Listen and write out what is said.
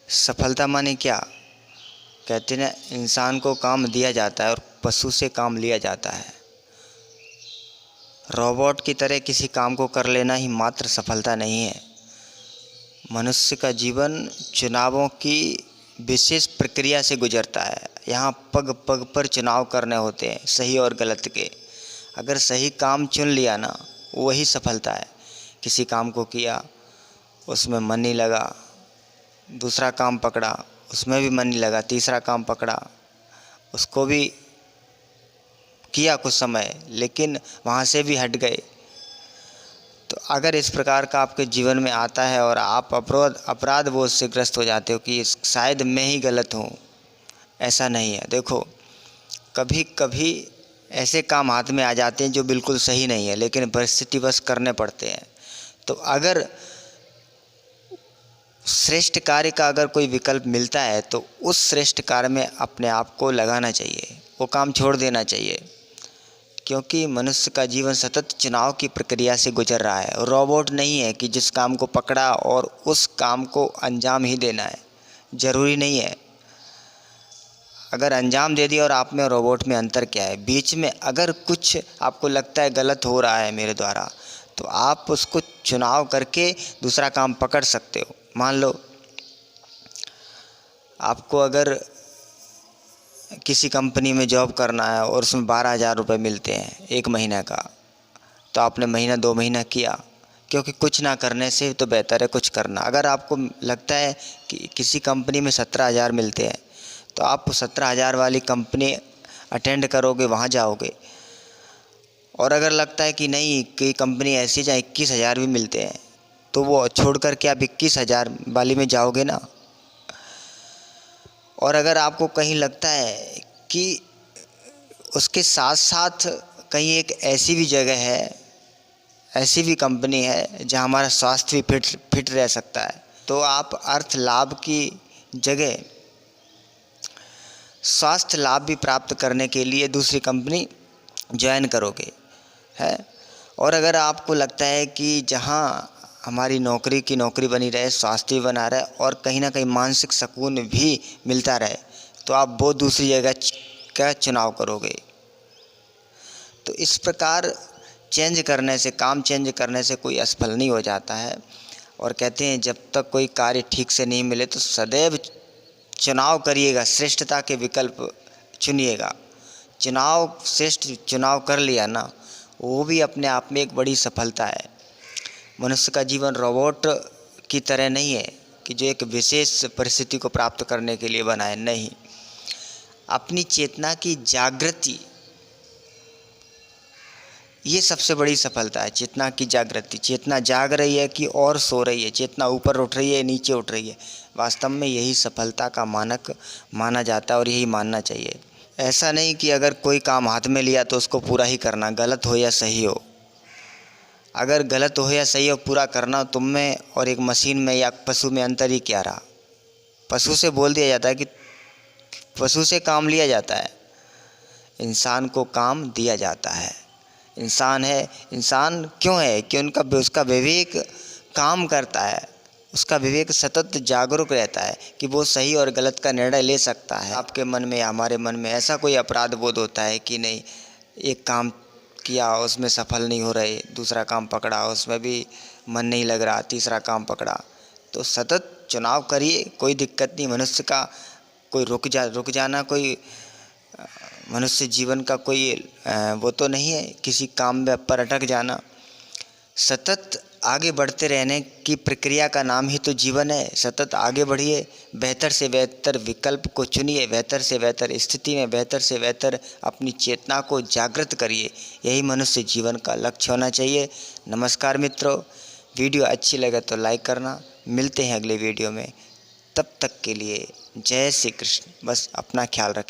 सफलता माने क्या? कहते हैं ना, इंसान को काम दिया जाता है और पशु से काम लिया जाता है। रोबोट की तरह किसी काम को कर लेना ही मात्र सफलता नहीं है। मनुष्य का जीवन चुनावों की विशेष प्रक्रिया से गुजरता है। यहाँ पग पग पर चुनाव करने होते हैं, सही और गलत के। अगर सही काम चुन लिया ना, वही सफलता है। किसी काम को किया, उसमें मन नहीं लगा, दूसरा काम पकड़ा, उसमें भी मन नहीं लगा, तीसरा काम पकड़ा, उसको भी किया कुछ समय, लेकिन वहाँ से भी हट गए। तो अगर इस प्रकार का आपके जीवन में आता है और आप अपराध बोध से ग्रस्त हो जाते हो कि शायद मैं ही गलत हूँ, ऐसा नहीं है। देखो, कभी कभी ऐसे काम हाथ में आ जाते हैं जो बिल्कुल सही नहीं है, लेकिन परिस्थितिवश करने पड़ते हैं। तो अगर श्रेष्ठ कार्य का अगर कोई विकल्प मिलता है तो उस श्रेष्ठ कार्य में अपने आप को लगाना चाहिए, वो काम छोड़ देना चाहिए। क्योंकि मनुष्य का जीवन सतत चुनाव की प्रक्रिया से गुजर रहा है। रोबोट नहीं है कि जिस काम को पकड़ा और उस काम को अंजाम ही देना है, ज़रूरी नहीं है। अगर अंजाम दे दिया और आप में रोबोट में अंतर क्या है? बीच में अगर कुछ आपको लगता है गलत हो रहा है मेरे द्वारा, तो आप उसको चुनाव करके दूसरा काम पकड़ सकते हो। मान लो आपको अगर किसी कंपनी में जॉब करना है और उसमें 12,000 रुपये मिलते हैं एक महीने का, तो आपने महीना 2 महीना किया, क्योंकि कुछ ना करने से तो बेहतर है कुछ करना। अगर आपको लगता है कि किसी कंपनी में 17,000 मिलते हैं, तो आप 17,000 वाली कंपनी अटेंड करोगे, वहाँ जाओगे। और अगर लगता है कि नहीं, कि कंपनी ऐसी जहाँ 21,000 भी मिलते हैं, तो वो छोड़ कर के आप 21,000 वाली में जाओगे ना। और अगर आपको कहीं लगता है कि उसके साथ साथ कहीं एक ऐसी भी जगह है, ऐसी भी कंपनी है जहां हमारा स्वास्थ्य भी फिट रह सकता है, तो आप अर्थ लाभ की जगह स्वास्थ्य लाभ भी प्राप्त करने के लिए दूसरी कंपनी ज्वाइन करोगे, है। और अगर आपको लगता है कि जहां हमारी नौकरी की नौकरी बनी रहे, स्वास्थ्य भी बना रहे और कहीं ना कहीं मानसिक सुकून भी मिलता रहे, तो आप वो दूसरी जगह का चुनाव करोगे। तो इस प्रकार चेंज करने से, काम चेंज करने से कोई असफल नहीं हो जाता है। और कहते हैं जब तक कोई कार्य ठीक से नहीं मिले तो सदैव चुनाव करिएगा, श्रेष्ठता के विकल्प चुनिएगा। श्रेष्ठ चुनाव कर लिया ना, वो भी अपने आप में एक बड़ी सफलता है। मनुष्य का जीवन रोबोट की तरह नहीं है कि जो एक विशेष परिस्थिति को प्राप्त करने के लिए बना है, नहीं। अपनी चेतना की जागृति, ये सबसे बड़ी सफलता है। चेतना की जागृति, चेतना जाग रही है कि और सो रही है, चेतना ऊपर उठ रही है, नीचे उठ रही है। वास्तव में यही सफलता का मानक माना जाता है और यही मानना चाहिए। ऐसा नहीं कि अगर कोई काम हाथ में लिया तो उसको पूरा ही करना, गलत हो या सही हो। अगर गलत हो या सही हो, पूरा करना, तुम में और एक मशीन में या पशु में अंतर ही क्या रहा? पशु से बोल दिया जाता है कि पशु से काम लिया जाता है, इंसान को काम दिया जाता है। इंसान है, इंसान क्यों है कि उसका विवेक काम करता है, उसका विवेक सतत जागरूक रहता है कि वो सही और गलत का निर्णय ले सकता है। आपके मन में, हमारे मन में ऐसा कोई अपराध बोध होता है कि नहीं, एक काम किया, उसमें सफल नहीं हो रहे, दूसरा काम पकड़ा, उसमें भी मन नहीं लग रहा, तीसरा काम पकड़ा, तो सतत चुनाव करिए, कोई दिक्कत नहीं। मनुष्य का कोई रुक जाना कोई मनुष्य जीवन का कोई वो तो नहीं है, किसी काम में पर अटक जाना। सतत आगे बढ़ते रहने की प्रक्रिया का नाम ही तो जीवन है। सतत आगे बढ़िए, बेहतर से बेहतर विकल्प को चुनिए, बेहतर से बेहतर स्थिति में बेहतर से बेहतर अपनी चेतना को जागृत करिए। यही मनुष्य जीवन का लक्ष्य होना चाहिए। नमस्कार मित्रों, वीडियो अच्छी लगे तो लाइक करना। मिलते हैं अगले वीडियो में, तब तक के लिए जय श्री कृष्ण। बस अपना ख्याल रखें।